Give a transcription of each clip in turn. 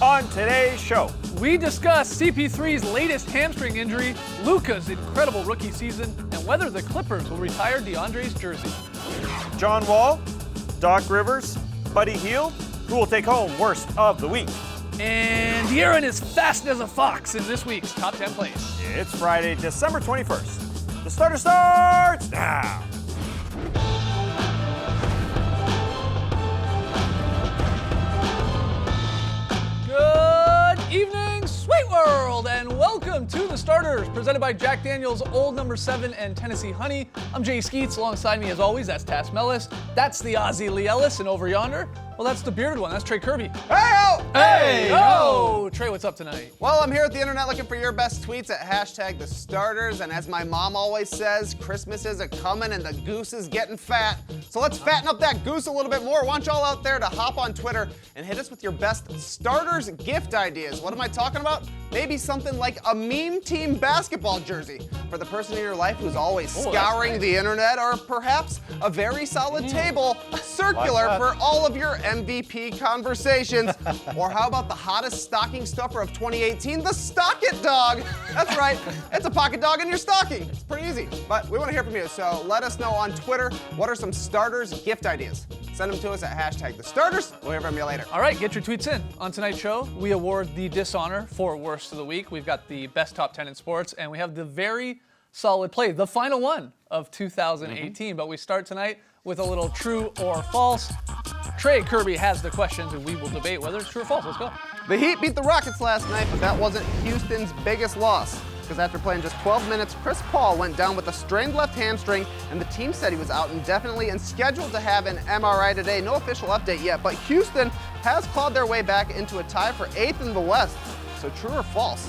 On today's show, we discuss CP3's latest hamstring injury, Luka's incredible rookie season, and whether the Clippers will retire DeAndre's jersey. John Wall, Doc Rivers, Buddy Hield, who will take home worst of the week. And De'Aaron is fast as a fox in this week's Top 10 Plays. It's Friday, December 21st. The starter starts now. Good evening, Sweet World, and welcome to The Starters, presented by Jack Daniel's Old No. 7 and Tennessee Honey. I'm Jay Skeets. Alongside me, as always, that's Tass Mellis. That's the Aussie Lee Ellis, and over yonder, well, that's the bearded one. That's Trey Kirby. Hey-o! Hey-o! Trey, what's up tonight? Well, I'm here at the internet looking for your best tweets at hashtag the starters. And as my mom always says, Christmas is a-coming and the goose is getting fat. So let's fatten up that goose a little bit more. I want y'all out there to hop on Twitter and hit us with your best starters gift ideas. What am I talking about? Maybe something like a meme team basketball jersey for the person in your life who's always scouring the internet, or perhaps a very solid table circular for all of your MVP conversations. Or how about the hottest stocking stuffer of 2018, the Stock It Dog? That's right, it's a pocket dog in your stocking. It's pretty easy, but we want to hear from you, so let us know on Twitter what are some starters gift ideas. Send them to us at hashtag the starters. We'll hear from you later. All right, get your tweets in. On tonight's show, we award the dishonor for worst of the week. We've got the best top 10 in sports, and we have the very solid play, the final one of 2018. But we start tonight with a little true or false. Trey Kirby has the questions, and we will debate whether it's true or false. Let's go. The Heat beat the Rockets last night, but that wasn't Houston's biggest loss. Because after playing just 12 minutes, Chris Paul went down with a strained left hamstring, and the team said he was out indefinitely and scheduled to have an MRI today. No official update yet, but Houston has clawed their way back into a tie for 8th in the West. So true or false?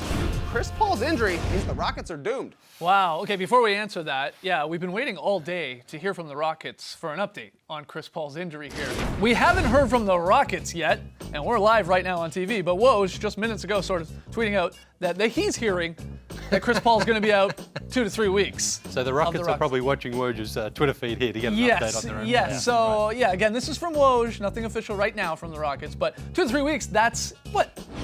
Chris Paul's injury means the Rockets are doomed. Wow. Okay, before we answer that, we've been waiting all day to hear from the Rockets for an update on Chris Paul's injury here. We haven't heard from the Rockets yet, and we're live right now on TV, but Woj just minutes ago sort of tweeting out that he's hearing that Chris Paul's going to be out 2 to 3 weeks. So the Rockets are probably watching Woj's Twitter feed here to get an update on their own. Yes. So, again, this is from Woj. Nothing official right now from the Rockets. But 2 to 3 weeks, that's,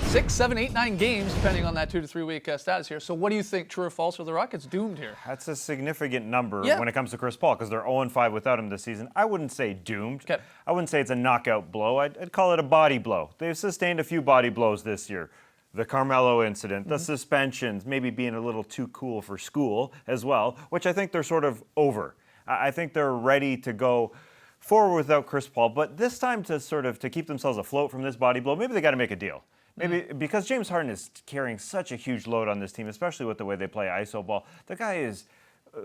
6, 7, 8, 9 games, depending on that 2 to 3 week status here. So what do you think, true or false? Are the Rockets doomed here? That's a significant number when it comes to Chris Paul, because they're 0-5 without him this season. I wouldn't say doomed. Okay. I wouldn't say it's a knockout blow. I'd call it a body blow. They've sustained a few body blows this year. The Carmelo incident, the suspensions, maybe being a little too cool for school as well, which I think they're sort of over. I think they're ready to go forward without Chris Paul, but this time to keep themselves afloat from this body blow, maybe they got to make a deal. Maybe because James Harden is carrying such a huge load on this team, especially with the way they play iso ball. The guy is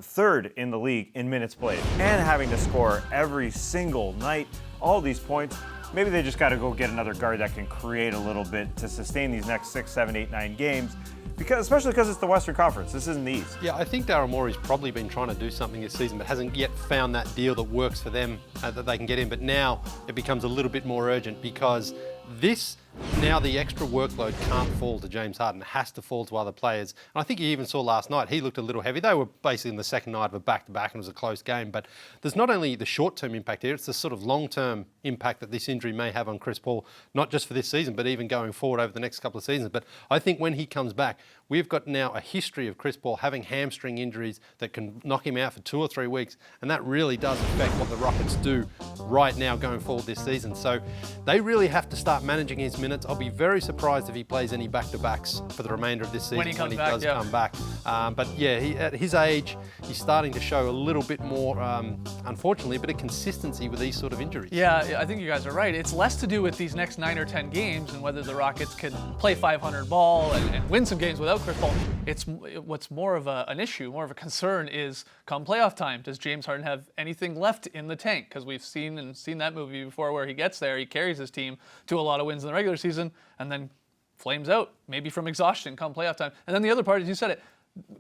third in the league in minutes played and having to score every single night, all these points. Maybe they just got to go get another guard that can create a little bit to sustain these next 6, 7, 8, 9 games, especially because it's the Western Conference. This isn't the East. Yeah, I think Daryl Morey's probably been trying to do something this season, but hasn't yet found that deal that works for them, that they can get in. But now it becomes a little bit more urgent because now the extra workload can't fall to James Harden. It has to fall to other players. And I think you even saw last night, he looked a little heavy. They were basically in the second night of a back-to-back and it was a close game. But there's not only the short-term impact here, it's the sort of long-term impact that this injury may have on Chris Paul, not just for this season, but even going forward over the next couple of seasons. But I think when he comes back, we've got now a history of Chris Paul having hamstring injuries that can knock him out for 2 or 3 weeks. And that really does affect what the Rockets do right now going forward this season. So they really have to start managing his minutes. I'll be very surprised if he plays any back-to-backs for the remainder of this season when he does come back. But at his age, he's starting to show a little bit more, unfortunately, a bit of consistency with these sort of injuries. Yeah, I think you guys are right. It's less to do with these next 9 or 10 games and whether the Rockets can play 500 ball and win some games without Chris Paul. It's what's more of an issue, more of a concern is come playoff time, does James Harden have anything left in the tank? Because we've seen that movie before where he gets there, he carries his team to a lot of wins in the regular season and then flames out, maybe from exhaustion come playoff time. And then the other part, as you said it,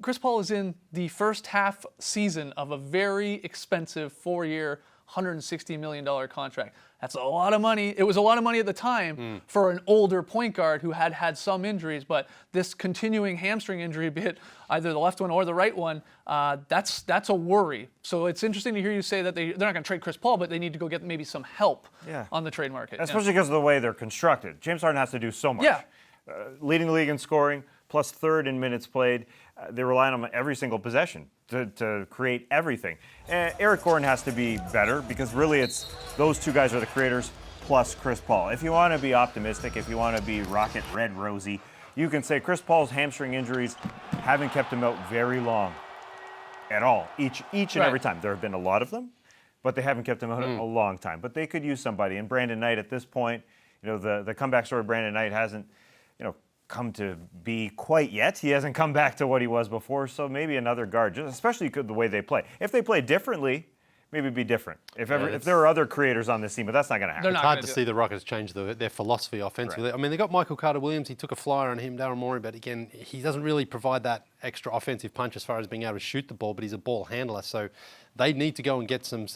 Chris Paul is in the first half season of a very expensive 4-year, $160 million contract. That's a lot of money. It was a lot of money at the time for an older point guard who had had some injuries, but this continuing hamstring injury, be it either the left one or the right one, that's a worry. So it's interesting to hear you say that they're not going to trade Chris Paul, but they need to go get maybe some help on the trade market. Especially because of the way they're constructed. James Harden has to do so much. Yeah. Leading the league in scoring, plus third in minutes played. They rely on him every single possession to create everything. Eric Gordon has to be better because really it's those two guys are the creators plus Chris Paul. If you want to be optimistic, if you want to be rocket red rosy, you can say Chris Paul's hamstring injuries haven't kept him out very long at all, each and every time. There have been a lot of them, but they haven't kept him out a long time. But they could use somebody. And Brandon Knight at this point, the comeback story of Brandon Knight hasn't, come to be quite yet. He hasn't come back to what he was before, so maybe another guard, just especially the way they play. If they play differently, maybe it'd be different. If there are other creators on this team, but that's not going to happen. It's hard to see the Rockets change their philosophy offensively. Right. I mean, they got Michael Carter-Williams. He took a flyer on him, Daryl Morey, but again, he doesn't really provide that extra offensive punch as far as being able to shoot the ball, but he's a ball handler. So they need to go and get some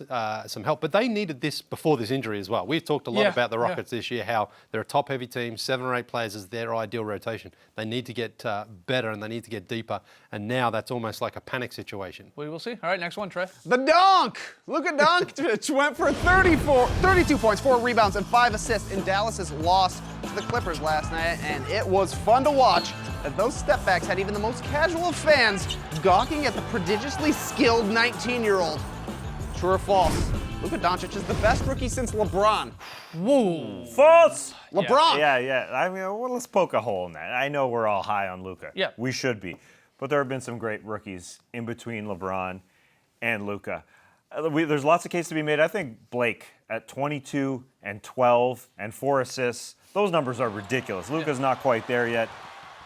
help. But they needed this before this injury as well. We've talked a lot about the Rockets this year, how they're a top-heavy team, 7 or 8 players is their ideal rotation. They need to get better and they need to get deeper. And now that's almost like a panic situation. We will see. All right, next one, Trey. The dunk! Luka Doncic went for 32 points, 4 rebounds, and 5 assists in Dallas's loss to the Clippers last night, and it was fun to watch as those stepbacks had even the most casual of fans gawking at the prodigiously skilled 19-year-old. True or false? Luka Doncic is the best rookie since LeBron. Whoa. False! LeBron! Yeah. I mean, well, let's poke a hole in that. I know we're all high on Luka. Yeah. We should be. But there have been some great rookies in between LeBron and Luka. There's lots of cases to be made. I think Blake at 22 and 12 and 4 assists, those numbers are ridiculous. Luka's not quite there yet.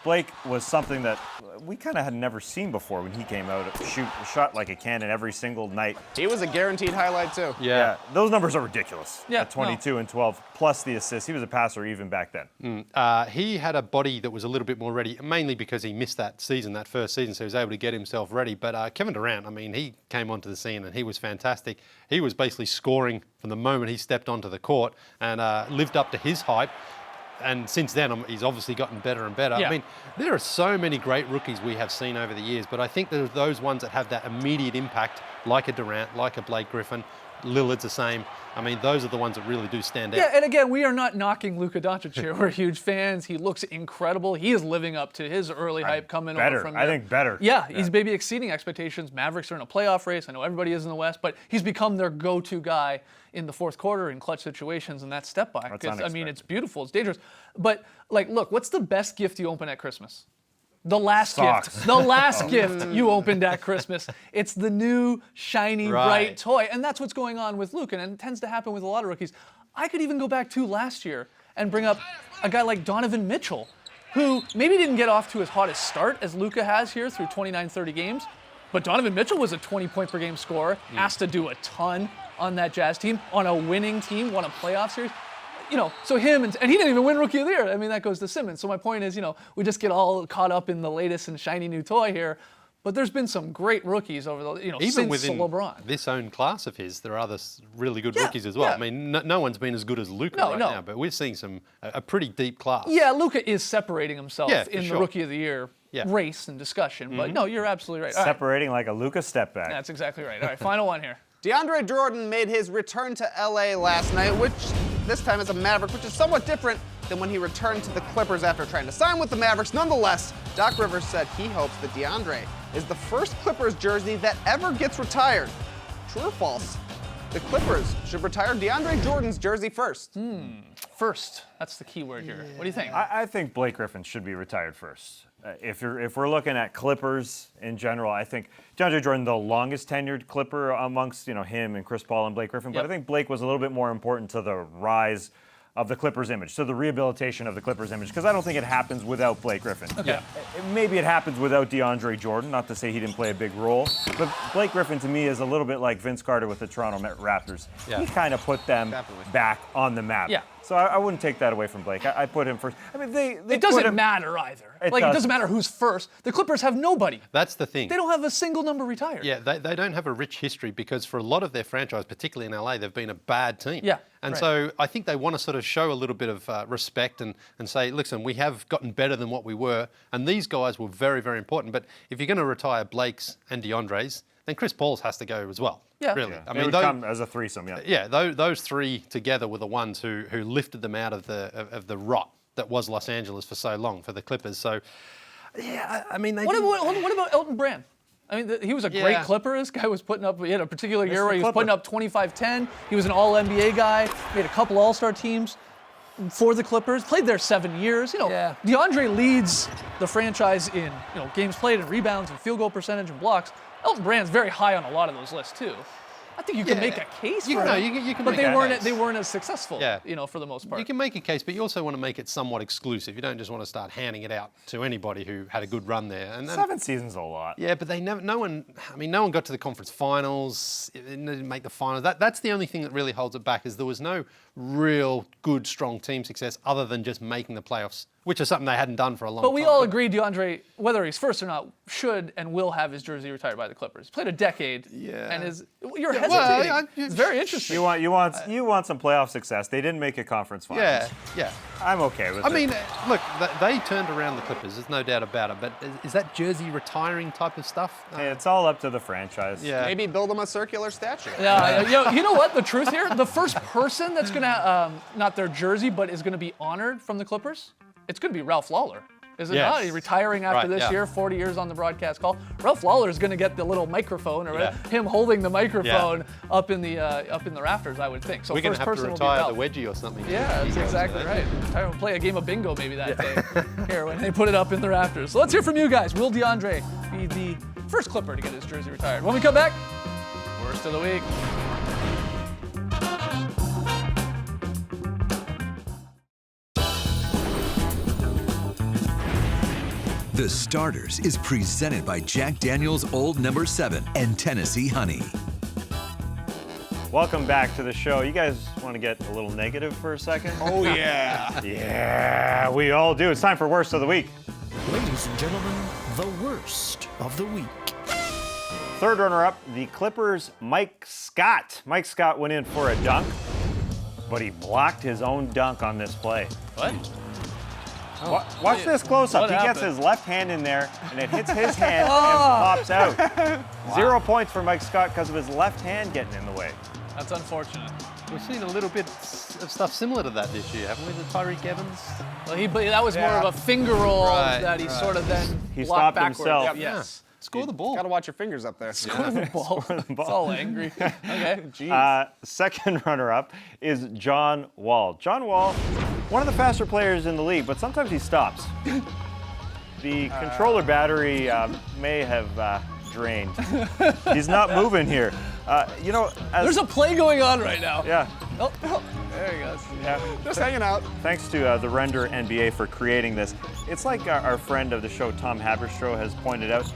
Blake was something that we kind of had never seen before when he came out. Shot like a cannon every single night. He was a guaranteed highlight, too. Yeah, those numbers are ridiculous. Yeah, at 22 and 12, plus the assists. He was a passer even back then. He had a body that was a little bit more ready, mainly because he missed that first season, so he was able to get himself ready. But Kevin Durant, I mean, he came onto the scene and he was fantastic. He was basically scoring from the moment he stepped onto the court and lived up to his hype. And since then, he's obviously gotten better and better. Yeah. I mean, there are so many great rookies we have seen over the years, but I think there's those ones that have that immediate impact, like a Durant, like a Blake Griffin. Lillard's the same. I mean, those are the ones that really do stand out. Yeah, and again, we are not knocking Luka Doncic here. We're huge fans. He looks incredible. He is living up to his early hype coming over from there. I think better. Yeah, he's maybe exceeding expectations. Mavericks are in a playoff race. I know everybody is in the West, but he's become their go-to guy in the fourth quarter in clutch situations, and that step back. I mean, it's beautiful. It's dangerous. But, look, what's the best gift you open at Christmas? The last Socks. gift. The last gift you opened at Christmas. It's the new, shiny, bright toy. And that's what's going on with Luka, and it tends to happen with a lot of rookies. I could even go back to last year and bring up a guy like Donovan Mitchell, who maybe didn't get off to as hot a start as Luka has here through 29, 30 games. But Donovan Mitchell was a 20-point-per-game scorer, asked to do a ton on that Jazz team, on a winning team, won a playoff series. So him, and he didn't even win Rookie of the Year. I mean, that goes to Simmons. So my point is, we just get all caught up in the latest and shiny new toy here. But there's been some great rookies over the, Even since within LeBron. this own class of his, there are other really good rookies as well. Yeah. I mean, no one's been as good as Luka now, but we're seeing a pretty deep class. Yeah, Luka is separating himself in the Rookie of the Year race and discussion. But no, you're absolutely right. All right. Separating like a Luka step back. That's exactly right. All right, final one here. DeAndre Jordan made his return to LA last night, which this time is a Maverick, which is somewhat different than when he returned to the Clippers after trying to sign with the Mavericks. Nonetheless, Doc Rivers said he hopes that DeAndre is the first Clippers jersey that ever gets retired. True or false? The Clippers should retire DeAndre Jordan's jersey first. First, that's the key word here. What do you think? I think Blake Griffin should be retired first. If we're looking at Clippers in general, I think DeAndre Jordan, the longest tenured Clipper amongst him and Chris Paul and Blake Griffin, but I think Blake was a little bit more important to the rise of the Clippers image, to the rehabilitation of the Clippers image, because I don't think it happens without Blake Griffin. Okay. Maybe it happens without DeAndre Jordan, not to say he didn't play a big role, but Blake Griffin to me is a little bit like Vince Carter with the Toronto Raptors. Yeah. He kind of put them back on the map. Yeah. So I wouldn't take that away from Blake. I put him first. I mean, they It put doesn't him, matter either. It It doesn't. doesn't matter who's first. The Clippers have nobody. That's the thing. They don't have a single number retired. Yeah, they don't have a rich history because for a lot of their franchise, particularly in LA, they've been a bad team. Yeah, And right. so I think they want to sort of show a little bit of respect and say, listen, we have gotten better than what we were. And these guys were very, very important. But if you're going to retire Blake's and DeAndre's, then Chris Paul's has to go as well. Yeah. Really. Yeah, I it mean, would come as a threesome, yeah. yeah, those three together were the ones who lifted them out of the rot that was Los Angeles for so long for the Clippers. So, yeah, I mean, they What didn't- what about Elton Brand? I mean, he was a great Yeah. Clipper. This guy was putting up, he had a particular year Mr. where he was Clipper. putting up 25-10. He was an all-NBA guy, made a couple all-star teams for the Clippers, played there 7 years. You know, Yeah. DeAndre leads the franchise in, games played and rebounds and field goal percentage and blocks. Elton Brand's very high on a lot of those lists too. I think you can Yeah. make a case You for can- it. no, you can but make they a weren't case. they weren't as successful, Yeah. for the most part. You can make a case, but you also want to make it somewhat exclusive. You don't just want to start handing it out to anybody who had a good run there. And 7 seasons is a lot. yeah, but no one got to the conference finals, didn't make the finals. That's the only thing that really holds it back is there was no real good, strong team success other than just making the playoffs, which is something they hadn't done for a long time. But we all agree DeAndre, whether he's first or not, should and will have his jersey retired by the Clippers. He's played a decade, and you're hesitating. It's very interesting. You want some playoff success. They didn't make a conference finals. Yeah. I'm okay with it. I mean, look, they turned around the Clippers. There's no doubt about it. But is that jersey retiring type of stuff? Hey, it's all up to the franchise. Yeah. Maybe build them a circular statue. Yeah, you know what? The truth here, the first person that's gonna not their jersey, but is gonna be honored from the Clippers, it's gonna be Ralph Lawler. Is it Yes. not? He's retiring after Right, this yeah. year, 40 years on the broadcast call. Ralph Lawler is gonna get the little microphone, or Yeah. him holding the microphone up in the rafters, I would think. So We're going first to have to person will be retire Ralph. the wedgie or something. Yeah, He that's goes exactly to right. I will play a game of bingo maybe that day here when they put it up in the rafters. So let's hear from you guys. Will DeAndre be the first Clipper to get his jersey retired? When we come back, worst of the week. The Starters is presented by Jack Daniel's Old No. 7 and Tennessee Honey. Welcome back to the show. You guys want to get a little negative for a second? Oh, yeah. Yeah, we all do. It's time for Worst of the Week. Ladies and gentlemen, the worst of the week. Third runner-up, the Clippers' Mike Scott. Mike Scott went in for a dunk, but he blocked his own dunk on this play. What? Watch this close-up. What He gets happened? his left hand in there, and it hits his hand and pops out. 0 points for Mike Scott because of his left hand getting in the way. That's unfortunate. We've seen a little bit of stuff similar to that this year, haven't we? The Tyreek Evans. Well, but that was more of a finger roll Right, that he sort of then He blocked stopped backward. himself. Yep, Yeah. yes. Score the ball. Got to watch your fingers up there. Score the ball. It's all angry. Okay. Second runner-up is John Wall. John Wall, one of the faster players in the league, but sometimes he stops. The controller battery may have drained. He's not moving here. There's a play going on right now. Yeah. Oh, there he goes. Yeah. Just hanging out. Thanks to the Render NBA for creating this. It's like our friend of the show, Tom Haberstroh, has pointed out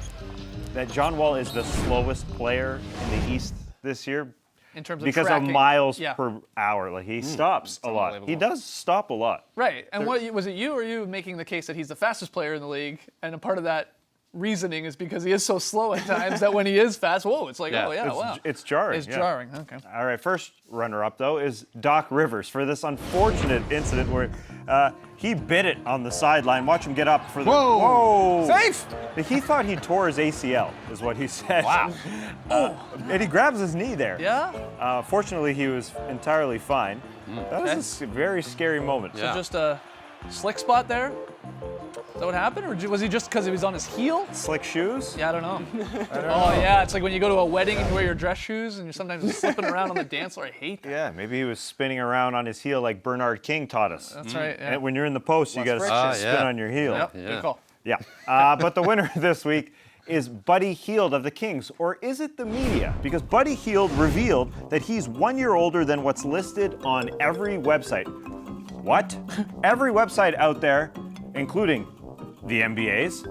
that John Wall is the slowest player in the East this year In terms of because tracking. of miles Yeah. per hour. Like he stops a lot. He unbelievable. does stop a lot. Right. And was it you or you making the case that he's the fastest player in the league? And a part of that reasoning is because he is so slow at times that when he is fast, whoa, it's like, Yeah. oh yeah, It's, wow. it's jarring. It's yeah. jarring. Okay. All right, first runner-up, though, is Doc Rivers for this unfortunate incident where he bit it on the sideline. Watch him get up for the... Whoa. Whoa! Safe. He thought he tore his ACL, is what he said. Wow. And he grabs his knee there. Yeah. Fortunately, he was entirely fine. That was a very scary moment. Yeah. Just a slick spot there. Is that what happened, or was he just because he was on his heel? Slick shoes? Yeah, I don't know. Yeah, it's like when you go to a wedding and you wear your dress shoes and you're sometimes slipping around on the dance floor. I hate that. Yeah, maybe he was spinning around on his heel like Bernard King taught us. That's right. Yeah. And when you're in the post, you got to friction. spin yeah. on your heel. Yep. Good call. Yeah. But the winner this week is Buddy Hield of the Kings. Or is it the media? Because Buddy Hield revealed that he's 1 year older than what's listed on every website. What? Every website out there, including the NBA's,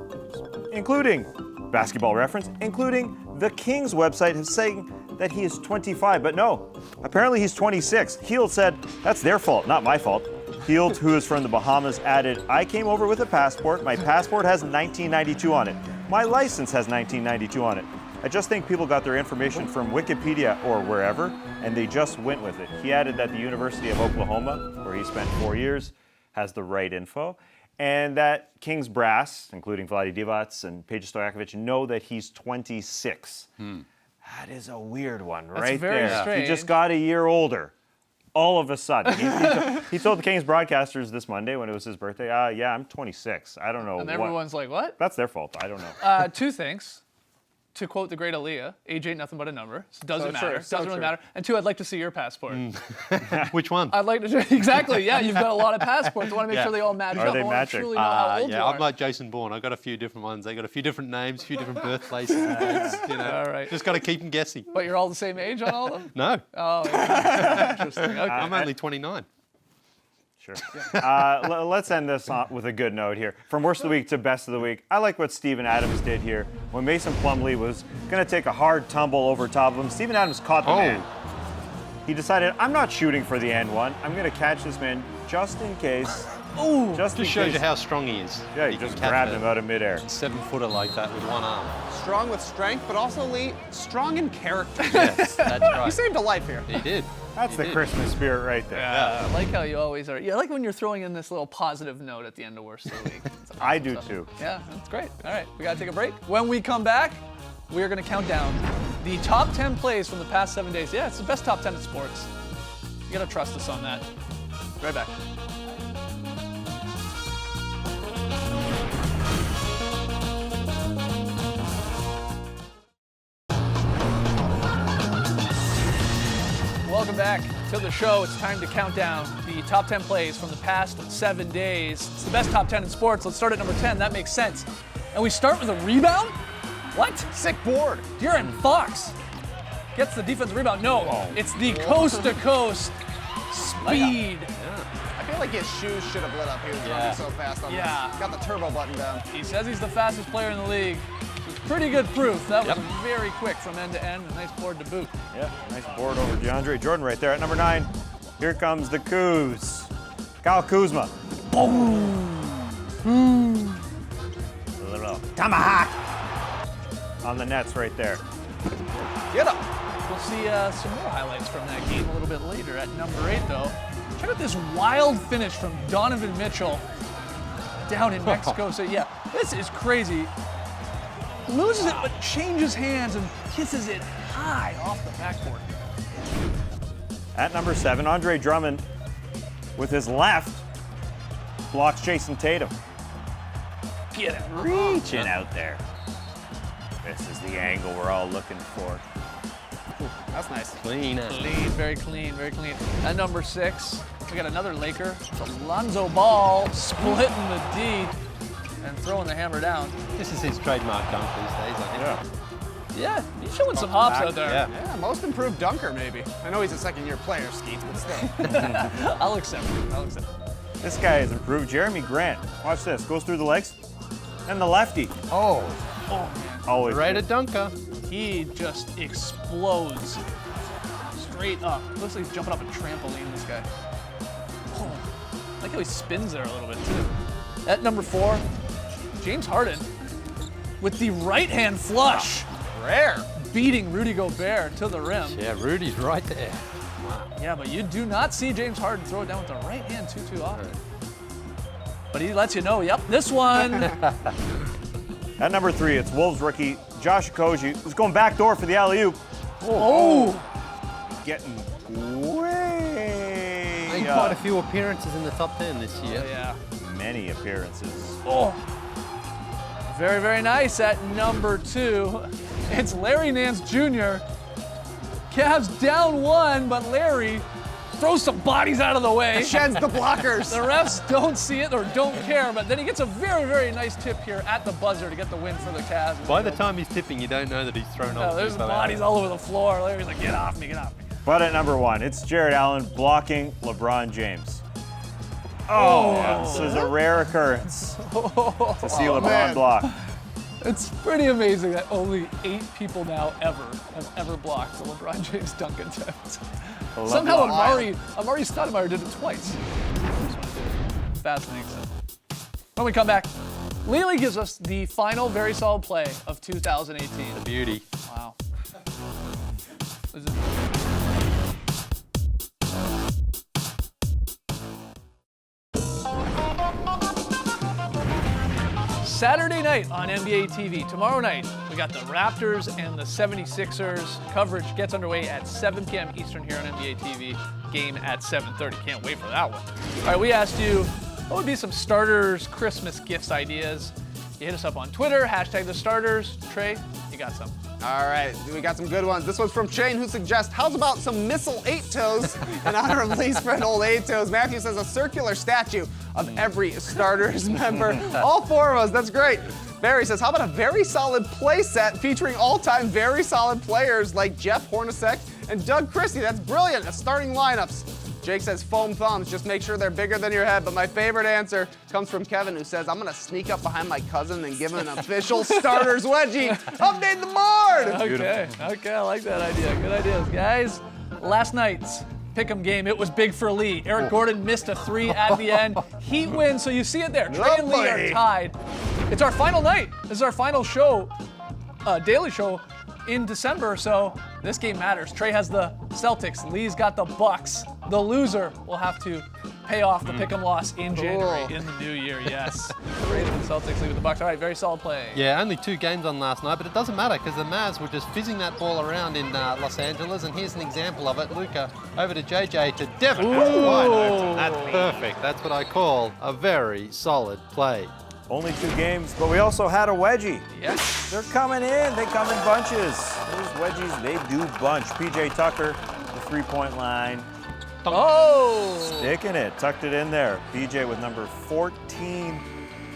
including Basketball Reference, including the Kings website, is saying that he is 25, but no, apparently he's 26. Heald said, that's their fault, not my fault. Heald, who is from the Bahamas, added, I came over with a passport. My passport has 1992 on it. My license has 1992 on it. I just think people got their information from Wikipedia or wherever, and they just went with it. He added that the University of Oklahoma, where he spent 4 years, has the right info, and that Kings brass, including Vlade Divac and Peja Stojakovic, know that he's 26. That is a weird one, right very there. strange. He just got a year older. All of a sudden. He told the Kings broadcasters this Monday when it was his birthday, yeah, I'm 26. I don't know And what. everyone's like, what? That's their fault. I don't know. Two things. To quote the great Aaliyah, age ain't nothing but a number. So doesn't So matter. true, so Doesn't really true. matter. And two, I'd like to see your passport. Which one? I'd like to exactly. Yeah, you've got a lot of passports. I want to make Yeah. sure they all match Are up. they I want matching? to truly know how old you Yeah, are. I'm like Jason Bourne. I've got a few different ones. They got a few different names, a few different birthplaces. You know, All right. just got to keep them guessing. But you're all the same age on all of them? No, Oh, yeah. Interesting. Okay. I'm only 29. Sure. Let's end this with a good note here. From worst of the week to best of the week, I like what Steven Adams did here. When Mason Plumlee was going to take a hard tumble over top of him, Steven Adams caught the man. He decided, I'm not shooting for the end one. I'm going to catch this man just in case. Ooh, just Just shows you how strong he is. Yeah, you can just catch grabbed a him out of midair. 7-footer like that with one arm. Strong with strength, but also Lee, strong in character. Yes, that's He right. saved a life here. He did. That's the Christmas spirit right there. I like how you always are. Yeah, I like when you're throwing in this little positive note at the end of worst of the week. It's awesome I do stuff. too. Yeah, that's great. All right, we gotta take a break. When we come back, we are gonna count down the top 10 plays from the past 7 days. Yeah, it's the best top 10 in sports. You gotta trust us on that. Right back. Welcome back to the show. It's time to count down the top 10 plays from the past 7 days. It's the best top 10 in sports. Let's start at number 10. That makes sense. And we start with a rebound? What? Sick board. De'Aaron Fox gets the defensive rebound. No, it's the coast-to-coast speed. I feel like his shoes should have lit up. He was running so fast on Yeah. this. Got the turbo button down. He says he's the fastest player in the league. It's pretty good proof. That was very quick from end to end. A nice board to boot. Yeah, nice board over DeAndre Jordan right there at number 9. Here comes the Kuz. Kyle Kuzma. Boom. A little tomahawk on the nets right there. Get up. We'll see some more highlights from that game a little bit later. At number 8, though, check out this wild finish from Donovan Mitchell down in Mexico. So, yeah, this is crazy. Loses it, but changes hands and kisses it high off the backboard. At number 7, Andre Drummond with his left blocks Jason Tatum. Get it. Reaching out there. This is the angle we're all looking for. That's nice. Clean. Clean, very clean, very clean. At number 6, we got another Laker. It's Alonzo Ball splitting the D and throwing the hammer down. This is his trademark dunk these days, I think. Yeah, he's showing some hops out there. Yeah. Yeah, most improved dunker, maybe. I know he's a second-year player, Skeets, but still. I'll accept it. I'll accept it. This guy has improved. Jeremy Grant. Watch this. Goes through the legs. And the lefty. Oh, man. Always. Rated dunker. He just explodes straight up. Looks like he's jumping off a trampoline, this guy. Oh, I like how he spins there a little bit, too. At number 4, James Harden with the right-hand flush. Rare. Beating Rudy Gobert to the rim. Yeah, Rudy's right there. Yeah, but you do not see James Harden throw it down with the right hand too often. But he lets you know, yep, this one. At number 3, it's Wolves rookie Josh Okogie, who's going backdoor for the alley-oop. Oh, Getting way Made quite a few appearances in the top 10 this year. yeah. many appearances. Oh. Very, very nice. At number 2, it's Larry Nance Jr. Cavs down 1, but Larry throws some bodies out of the way. Sheds the blockers. The refs don't see it or don't care, but then he gets a very, very nice tip here at the buzzer to get the win for the Cavs. By the time he's tipping, you don't know that he's thrown off. There's bodies all over the floor. Larry's like, get off me, get off me. But at number 1, it's Jared Allen blocking LeBron James. Oh, this is a rare occurrence to see LeBron man. block. It's pretty amazing that only 8 people now have ever blocked the LeBron James dunk attempt. Somehow Amari Stoudemire did it twice. Fascinating stuff. When we come back, Lily gives us the final very solid play of 2018. The beauty. Wow. Is it- Saturday night on NBA TV. Tomorrow night, we got the Raptors and the 76ers. Coverage gets underway at 7 p.m. Eastern here on NBA TV. Game at 7:30. Can't wait for that one. All right, we asked you, what would be some starters Christmas gifts ideas? You hit us up on Twitter, hashtag the starters. Trey, you got some. All right, we got some good ones. This one's from Shane, who suggests, how's about some missile 8-toes in honor of Lee's friend old 8-toes? Matthew says a circular statue of every starters member. All 4 of us, that's great. Barry says, how about a very solid play set featuring all-time very solid players like Jeff Hornacek and Doug Christie? That's brilliant, as starting lineups. Jake says foam thumbs, just make sure they're bigger than your head. But my favorite answer comes from Kevin, who says, I'm gonna sneak up behind my cousin and give him an official starters wedgie. Update the board! Okay, I like that idea. Good ideas, guys. Last night's pick'em game, it was big for Lee. Eric Gordon missed a 3 at the end. Heat win, so you see it there. Trey and Lee are tied. It's our final night. This is our final show, daily show in December, so this game matters. Trey has the Celtics, Lee's got the Bucks. The loser will have to pay off the pick'em loss in January, in the new year, yes. Trey with the Celtics, Lee with the Bucks. All right, very solid play. Yeah, only 2 games on last night, but it doesn't matter because the Mavs were just fizzing that ball around in Los Angeles, and here's an example of it. Luka over to JJ to Devin. Wide open. That's perfect. That's what I call a very solid play. Only 2 games, but we also had a wedgie. Yes. They're coming in. They come in bunches. Those wedgies, they do bunch. PJ Tucker, the 3-point line. Oh! Sticking it. Tucked it in there. PJ with number 14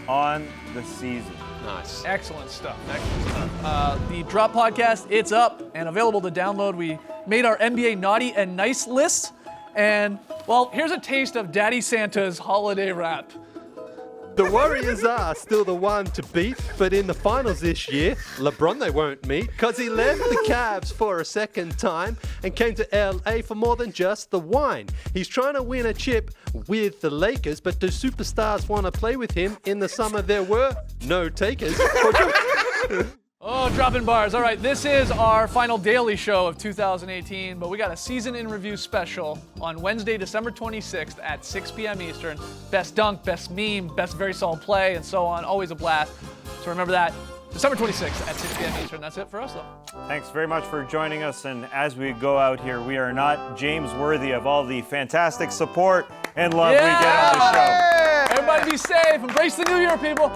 on the season. Nice. Excellent stuff. Excellent stuff. The Drop Podcast, it's up and available to download. We made our NBA naughty and nice list. And, well, here's a taste of Daddy Santa's holiday wrap. The Warriors are still the one to beat, but in the finals this year, LeBron they won't meet because he left the Cavs for a second time and came to LA for more than just the wine. He's trying to win a chip with the Lakers, but do superstars want to play with him? In the summer there were no takers. Oh, dropping bars. All right, this is our final daily show of 2018, but we got a season in review special on Wednesday, December 26th at 6 p.m. Eastern. Best dunk, best meme, best very solid play, and so on. Always a blast. So remember that. December 26th at 6 p.m. Eastern. That's it for us, though. Thanks very much for joining us. And as we go out here, we are not James worthy of all the fantastic support and love we get on the show. Everybody be safe. Embrace the new year, people.